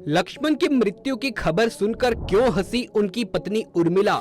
लक्ष्मण की मृत्यु की खबर सुनकर क्यों हंसी उनकी पत्नी उर्मिला।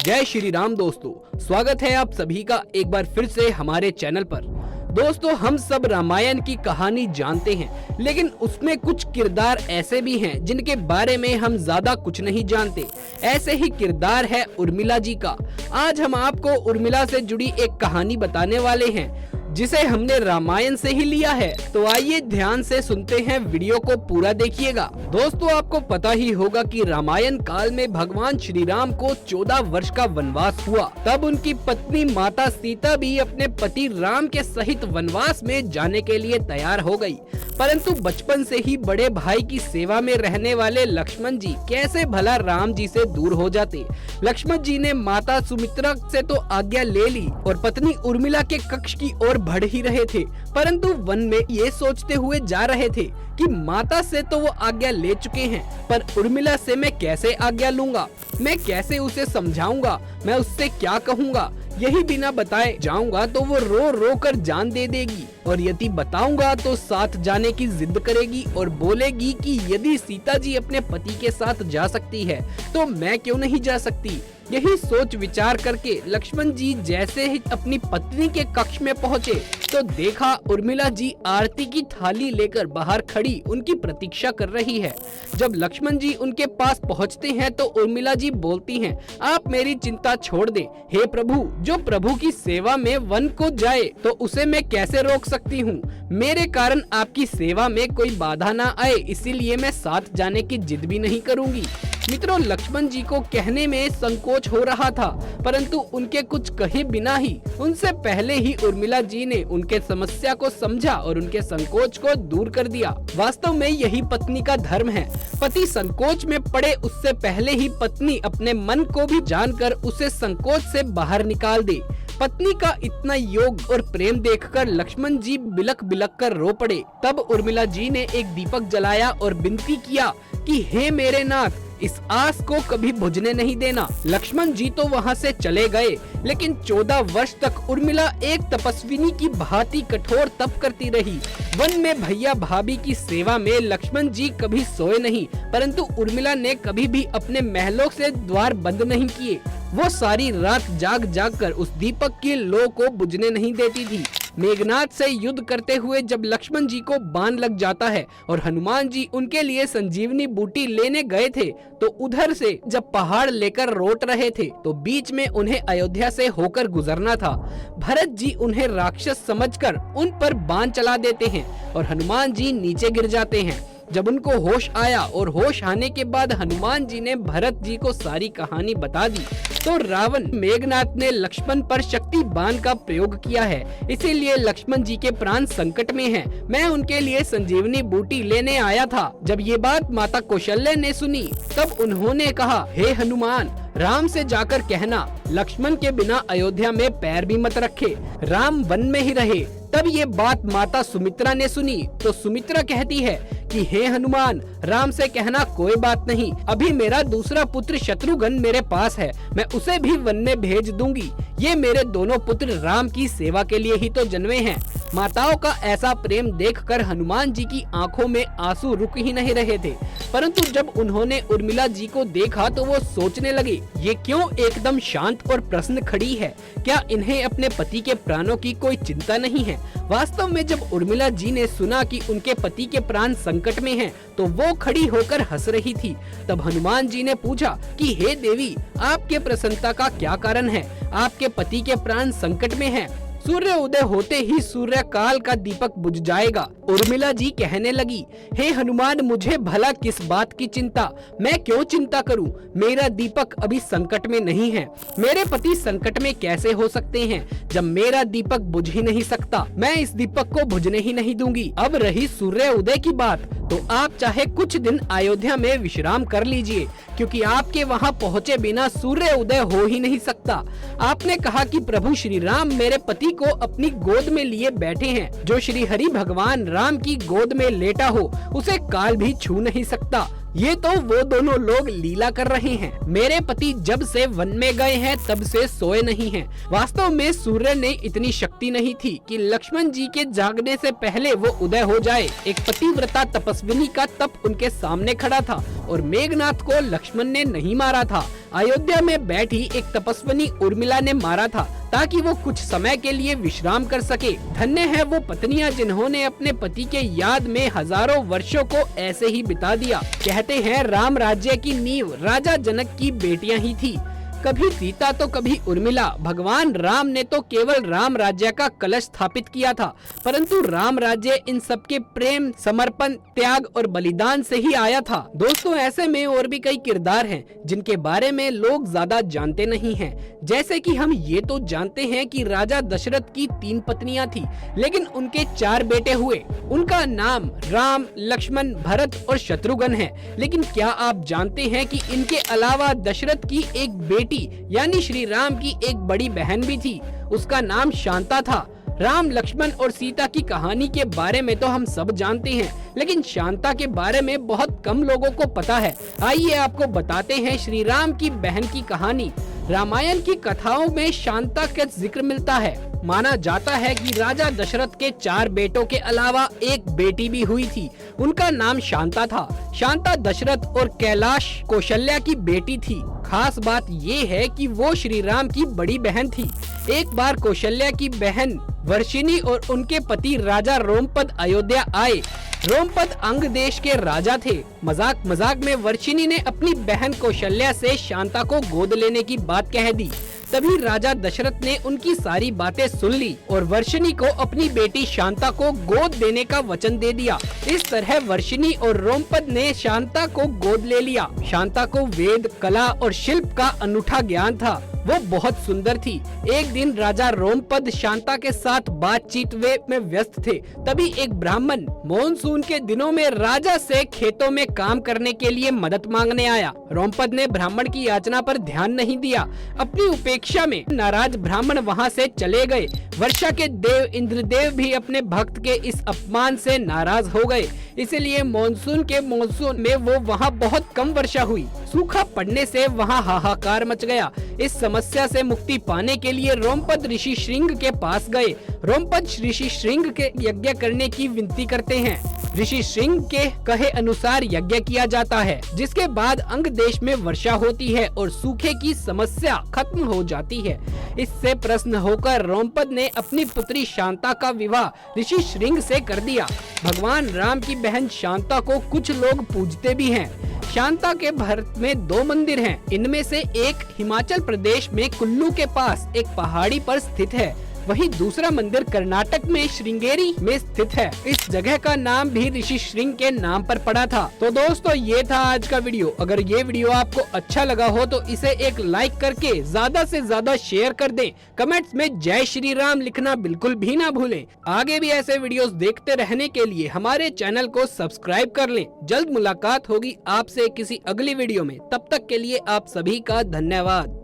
जय श्री राम दोस्तों, स्वागत है आप सभी का एक बार फिर से हमारे चैनल पर। दोस्तों, हम सब रामायण की कहानी जानते हैं, लेकिन उसमें कुछ किरदार ऐसे भी हैं जिनके बारे में हम ज्यादा कुछ नहीं जानते। ऐसे ही किरदार है उर्मिला जी का। आज हम आपको उर्मिला से जुड़ी एक कहानी बताने वाले हैं जिसे हमने रामायण से ही लिया है। तो आइए ध्यान से सुनते हैं, वीडियो को पूरा देखिएगा। दोस्तों, आपको पता ही होगा कि रामायण काल में भगवान श्री राम को 14 वर्ष का वनवास हुआ। तब उनकी पत्नी माता सीता भी अपने पति राम के सहित वनवास में जाने के लिए तैयार हो गई। परंतु बचपन से ही बड़े भाई की सेवा में रहने वाले लक्ष्मण जी कैसे भला राम जी से दूर हो जाते। लक्ष्मण जी ने माता सुमित्रा से तो आज्ञा ले ली और पत्नी उर्मिला के कक्ष की ओर बढ़ ही रहे थे, परंतु वन में ये सोचते हुए जा रहे थे कि माता से तो वो आज्ञा ले चुके हैं, पर उर्मिला से मैं कैसे आज्ञा लूंगा, मैं कैसे उसे समझाऊंगा, मैं उससे क्या कहूंगा। यही बिना बताए जाऊंगा तो वो रो रो कर जान दे देगी, और यदि बताऊंगा तो साथ जाने की जिद करेगी और बोलेगी कि यदि सीता जी अपने पति के साथ जा सकती है तो मैं क्यों नहीं जा सकती। यही सोच विचार करके लक्ष्मण जी जैसे ही अपनी पत्नी के कक्ष में पहुँचे तो देखा उर्मिला जी आरती की थाली लेकर बाहर खड़ी उनकी प्रतीक्षा कर रही है। जब लक्ष्मण जी उनके पास पहुँचते हैं तो उर्मिला जी बोलती हैं, आप मेरी चिंता छोड़ दें। हे प्रभु, जो प्रभु की सेवा में वन को जाए तो उसे मैं कैसे रोक सकती हूँ। मेरे कारण आपकी सेवा में कोई बाधा ना आए, इसीलिए मैं साथ जाने की जिद भी नहीं करूँगी। मित्रों, लक्ष्मण जी को कहने में संकोच हो रहा था, परंतु उनके कुछ कहे बिना ही उनसे पहले ही उर्मिला जी ने उनके समस्या को समझा और उनके संकोच को दूर कर दिया। वास्तव में यही पत्नी का धर्म है। पति संकोच में पड़े उससे पहले ही पत्नी अपने मन को भी जानकर उसे संकोच से बाहर निकाल दे। पत्नी का इतना योग और प्रेम देखकर लक्ष्मण जी बिलक बिलक कर रो पड़े। तब उर्मिला जी ने एक दीपक जलाया और विनती किया कि हे मेरे नाथ, इस आस को कभी बुझने नहीं देना। लक्ष्मण जी तो वहाँ से चले गए, लेकिन 14 वर्ष तक उर्मिला एक तपस्विनी की भांति कठोर तप करती रही। वन में भैया भाभी की सेवा में लक्ष्मण जी कभी सोए नहीं, परंतु उर्मिला ने कभी भी अपने महलों से द्वार बंद नहीं किए। वो सारी रात जाग जाग कर उस दीपक की लौ को बुझने नहीं देती थी। मेघनाथ से युद्ध करते हुए जब लक्ष्मण जी को बाण लग जाता है और हनुमान जी उनके लिए संजीवनी बूटी लेने गए थे, तो उधर से जब पहाड़ लेकर रोट रहे थे तो बीच में उन्हें अयोध्या से होकर गुजरना था। भरत जी उन्हें राक्षस समझकर उन पर बाण चला देते हैं और हनुमान जी नीचे गिर जाते हैं। जब उनको होश आया और होश आने के बाद हनुमान जी ने भरत जी को सारी कहानी बता दी, तो रावण मेघनाथ ने लक्ष्मण पर शक्ति बाण का प्रयोग किया है, इसीलिए लक्ष्मण जी के प्राण संकट में हैं। मैं उनके लिए संजीवनी बूटी लेने आया था। जब ये बात माता कौशल्या ने सुनी तब उन्होंने कहा, हे हनुमान, राम से जाकर कहना लक्ष्मण के बिना अयोध्या में पैर भी मत रखे, राम वन में ही रहे। तब ये बात माता सुमित्रा ने सुनी तो सुमित्रा कहती है कि हे हनुमान, राम से कहना कोई बात नहीं, अभी मेरा दूसरा पुत्र शत्रुघ्न मेरे पास है, मैं उसे भी वन में भेज दूंगी। ये मेरे दोनों पुत्र राम की सेवा के लिए ही तो जन्मे हैं। माताओं का ऐसा प्रेम देखकर हनुमान जी की आंखों में आंसू रुक ही नहीं रहे थे, परंतु जब उन्होंने उर्मिला जी को देखा तो वो सोचने लगे, ये क्यों एकदम शांत और प्रसन्न खड़ी है, क्या इन्हें अपने पति के प्राणों की कोई चिंता नहीं है। वास्तव में जब उर्मिला जी ने सुना कि उनके पति के प्राण संकट में हैं, तो वो खड़ी होकर हंस रही थी। तब हनुमान जी ने पूछा कि हे देवी, आपके प्रसन्नता का क्या कारण है, आपके पति के प्राण संकट में हैं। सूर्य उदय होते ही सूर्य काल का दीपक बुझ जाएगा। उर्मिला जी कहने लगी, हे हनुमान, मुझे भला किस बात की चिंता, मैं क्यों चिंता करूं, मेरा दीपक अभी संकट में नहीं है। मेरे पति संकट में कैसे हो सकते हैं जब मेरा दीपक बुझ ही नहीं सकता। मैं इस दीपक को बुझने ही नहीं दूंगी। अब रही सूर्य उदय की बात, तो आप चाहे कुछ दिन अयोध्या में विश्राम कर लीजिए, क्योंकि आपके वहां पहुंचे बिना सूर्य उदय हो ही नहीं सकता। आपने कहा कि प्रभु श्री राम मेरे पति को अपनी गोद में लिए बैठे हैं। जो श्री हरि भगवान राम की गोद में लेटा हो उसे काल भी छू नहीं सकता। ये तो वो दोनों लोग लीला कर रहे हैं। मेरे पति जब से वन में गए हैं तब से सोए नहीं हैं। वास्तव में सूर्य ने इतनी शक्ति नहीं थी कि लक्ष्मण जी के जागने से पहले वो उदय हो जाए। एक पतिव्रता तपस्विनी का तप उनके सामने खड़ा था और मेघनाथ को लक्ष्मण ने नहीं मारा था, अयोध्या में बैठी एक तपस्विनी उर्मिला ने मारा था ताकि वो कुछ समय के लिए विश्राम कर सके। धन्य है वो पत्नियां जिन्होंने अपने पति के याद में हजारों वर्षों को ऐसे ही बिता दिया। कहते हैं राम राज्य की नींव राजा जनक की बेटियां ही थी, कभी सीता तो कभी उर्मिला। भगवान राम ने तो केवल राम राज्य का कलश स्थापित किया था, परंतु राम राज्य इन सबके प्रेम, समर्पण, त्याग और बलिदान से ही आया था। दोस्तों, ऐसे में और भी कई किरदार हैं जिनके बारे में लोग ज्यादा जानते नहीं हैं। जैसे कि हम ये तो जानते हैं कि राजा दशरथ की 3 पत्नियां थी, लेकिन उनके 4 बेटे हुए। उनका नाम राम, लक्ष्मण, भरत और शत्रुघ्न है। लेकिन क्या आप जानते हैं कि इनके अलावा दशरथ की एक बेटी यानी श्री राम की एक बड़ी बहन भी थी, उसका नाम शांता था। राम, लक्ष्मण और सीता की कहानी के बारे में तो हम सब जानते हैं, लेकिन शांता के बारे में बहुत कम लोगों को पता है। आइए आपको बताते हैं श्री राम की बहन की कहानी। रामायण की कथाओं में शांता का जिक्र मिलता है। माना जाता है कि राजा दशरथ के 4 बेटों के अलावा एक बेटी भी हुई थी, उनका नाम शांता था। शांता दशरथ और कैलाश कौशल्या की बेटी थी। खास बात ये है कि वो श्री राम की बड़ी बहन थी। एक बार कौशल्या की बहन वर्षिणी और उनके पति राजा रोमपद अयोध्या आए। रोमपद अंग देश के राजा थे। मजाक मजाक में वर्षिणी ने अपनी बहन कौशल्या से शांता को गोद लेने की बात कह दी। तभी राजा दशरथ ने उनकी सारी बातें सुन ली और वर्षिणी को अपनी बेटी शांता को गोद देने का वचन दे दिया। इस तरह वर्षिणी और रोमपद ने शांता को गोद ले लिया। शांता को वेद, कला और शिल्प का अनूठा ज्ञान था। वो बहुत सुंदर थी। एक दिन राजा रोमपद शांता के साथ बातचीत में व्यस्त थे। तभी एक ब्राह्मण मॉनसून के दिनों में राजा से खेतों में काम करने के लिए मदद मांगने आया। रोमपद ने ब्राह्मण की याचना पर ध्यान नहीं दिया। अपनी उपेक्षा में नाराज ब्राह्मण वहां से चले गए। वर्षा के देव इंद्रदेव भी अपने भक्त के इस अपमान से नाराज हो गए। इसलिए मॉनसून में वो वहाँ बहुत कम वर्षा हुई। सूखा पड़ने से वहाँ हाहाकार मच गया। इस समस्या से मुक्ति पाने के लिए रोमपद ऋषि श्रृंग के पास गए। रोमपद ऋषि श्रृंग के यज्ञ करने की विनती करते हैं। ऋषि श्रृंग के कहे अनुसार यज्ञ किया जाता है, जिसके बाद अंग देश में वर्षा होती है और सूखे की समस्या खत्म हो जाती है। इससे प्रसन्न होकर रोमपद ने अपनी पुत्री शांता का विवाह ऋषि श्रृंग से कर दिया। भगवान राम की बहन शांता को कुछ लोग पूजते भी हैं। शांता के भारत में 2 मंदिर हैं। इनमें से एक हिमाचल प्रदेश में कुल्लू के पास एक पहाड़ी पर स्थित है, वहीं दूसरा मंदिर कर्नाटक में श्रृंगेरी में स्थित है। इस जगह का नाम भी ऋषि श्रृंग के नाम पर पड़ा था। तो दोस्तों, ये था आज का वीडियो। अगर ये वीडियो आपको अच्छा लगा हो तो इसे एक लाइक करके ज्यादा से ज्यादा शेयर कर दें। कमेंट्स में जय श्री राम लिखना बिल्कुल भी ना भूलें। आगे भी ऐसे वीडियोस देखते रहने के लिए हमारे चैनल को सब्सक्राइब कर लें। जल्द मुलाकात होगी आपसे किसी अगली वीडियो में। तब तक के लिए आप सभी का धन्यवाद।